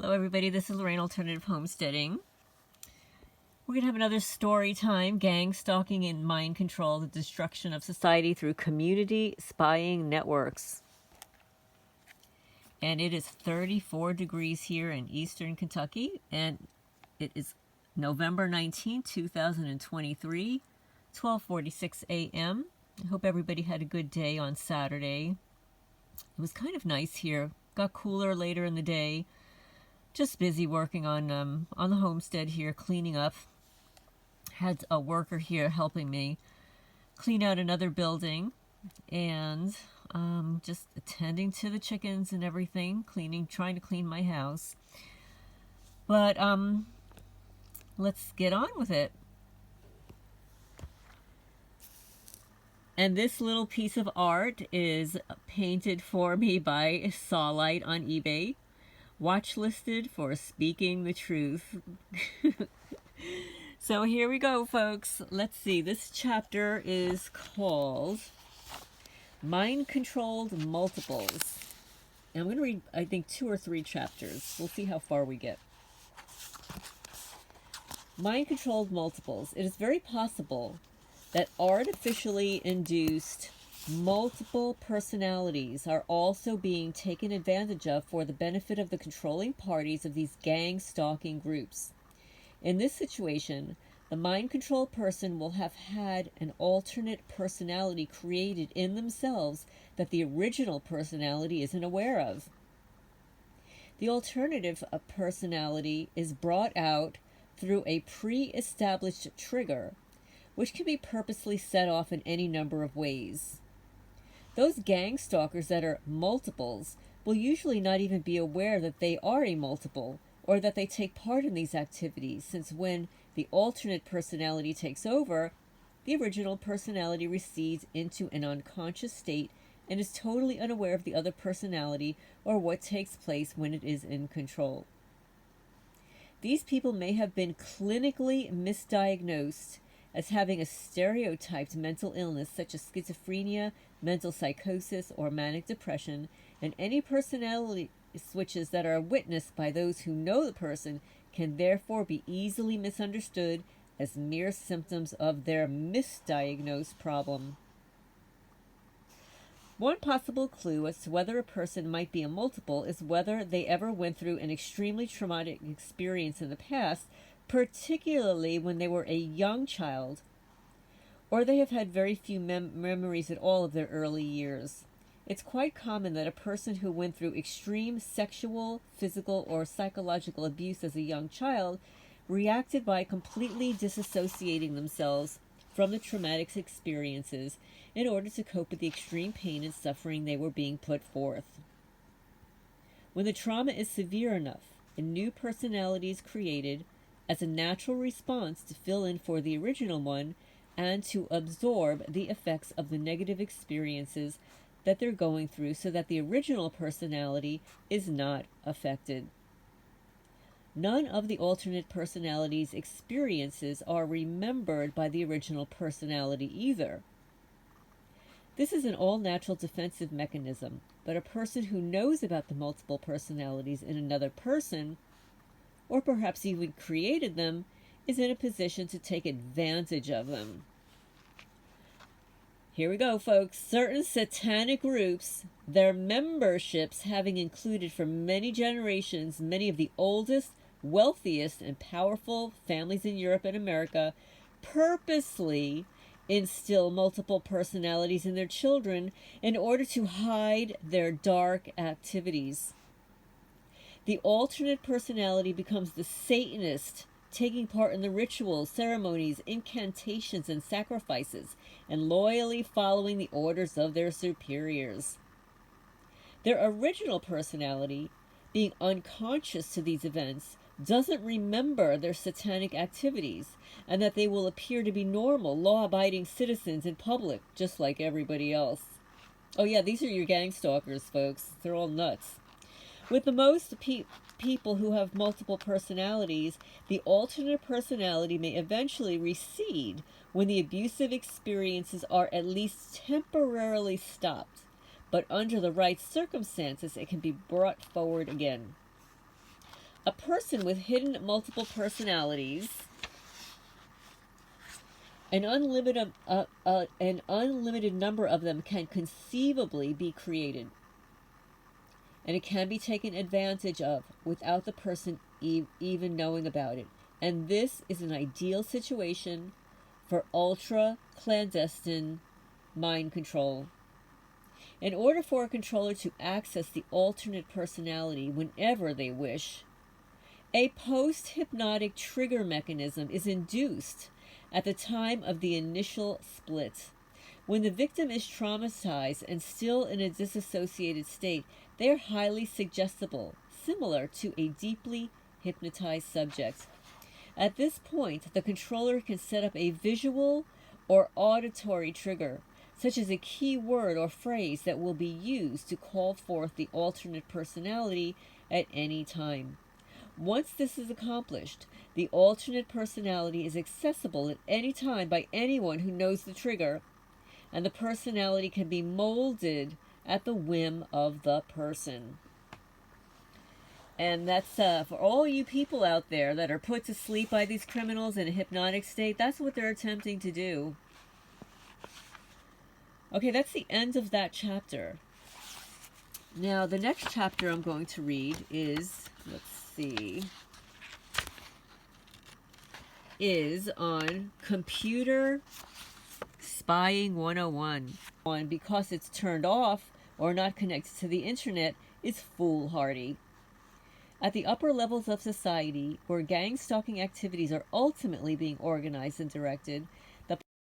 Hello everybody, this is Lorraine Alternative Homesteading. We're going to have another story time, Gang Stalking and Mind Control, the Destruction of Society Through Community Spying Networks. And it is 34 degrees here in eastern Kentucky, and it is November 19, 2023, 12:46 a.m. I hope everybody had a good day on Saturday. It was kind of nice here. Got cooler later in the day. Just busy working on the homestead here, cleaning up. Had a worker here helping me clean out another building, and just attending to the chickens and everything, trying to clean my house. But let's get on with it. And this little piece of art is painted for me by Sawlight on eBay. Watch listed for speaking the truth. So here we go, folks. Let's see. This chapter is called Mind-Controlled Multiples. And I'm going to read, I think, 2 or 3 chapters. We'll see how far we get. Mind-Controlled Multiples. It is very possible that artificially induced multiple personalities are also being taken advantage of for the benefit of the controlling parties of these gang-stalking groups. In this situation, the mind-controlled person will have had an alternate personality created in themselves that the original personality isn't aware of. The alternative personality is brought out through a pre-established trigger, which can be purposely set off in any number of ways. Those gang stalkers that are multiples will usually not even be aware that they are a multiple or that they take part in these activities, since when the alternate personality takes over, the original personality recedes into an unconscious state and is totally unaware of the other personality or what takes place when it is in control. These people may have been clinically misdiagnosed as having a stereotyped mental illness such as schizophrenia, mental psychosis, or manic depression, and any personality switches that are witnessed by those who know the person can therefore be easily misunderstood as mere symptoms of their misdiagnosed problem. One possible clue as to whether a person might be a multiple is whether they ever went through an extremely traumatic experience in the past, particularly when they were a young child, or they have had very few memories at all of their early years. It's quite common that a person who went through extreme sexual, physical, or psychological abuse as a young child reacted by completely disassociating themselves from the traumatic experiences in order to cope with the extreme pain and suffering they were being put forth. When the trauma is severe enough, a new personality is created as a natural response to fill in for the original one and to absorb the effects of the negative experiences that they're going through so that the original personality is not affected. None of the alternate personalities' experiences are remembered by the original personality either. This is an all-natural defensive mechanism, but a person who knows about the multiple personalities in another person, or perhaps even created them, is in a position to take advantage of them. Here we go, folks. Certain satanic groups, their memberships having included for many generations many of the oldest, wealthiest, and powerful families in Europe and America, purposely instill multiple personalities in their children in order to hide their dark activities. The alternate personality becomes the Satanist, taking part in the rituals, ceremonies, incantations, and sacrifices, and loyally following the orders of their superiors. Their original personality, being unconscious to these events, doesn't remember their satanic activities, and that they will appear to be normal, law-abiding citizens in public, just like everybody else. Oh yeah, these are your gang stalkers, folks. They're all nuts. With the most people who have multiple personalities, the alternate personality may eventually recede when the abusive experiences are at least temporarily stopped, but under the right circumstances, it can be brought forward again. A person with hidden multiple personalities, an unlimited number of them can conceivably be created, and it can be taken advantage of without the person even knowing about it. And this is an ideal situation for ultra clandestine mind control. In order for a controller to access the alternate personality whenever they wish, a post-hypnotic trigger mechanism is induced at the time of the initial split. When the victim is traumatized and still in a disassociated state, they are highly suggestible, similar to a deeply hypnotized subject. At this point, the controller can set up a visual or auditory trigger, such as a key word or phrase that will be used to call forth the alternate personality at any time. Once this is accomplished, the alternate personality is accessible at any time by anyone who knows the trigger, and the personality can be molded at the whim of the person. And that's for all you people out there that are put to sleep by these criminals in a hypnotic state. That's what they're attempting to do. Okay, that's the end of that chapter. Now, the next chapter I'm going to read is, is on Computer Spying 101. Because it's turned off or not connected to the internet is foolhardy. At the upper levels of society, where gang-stalking activities are ultimately being organized and directed,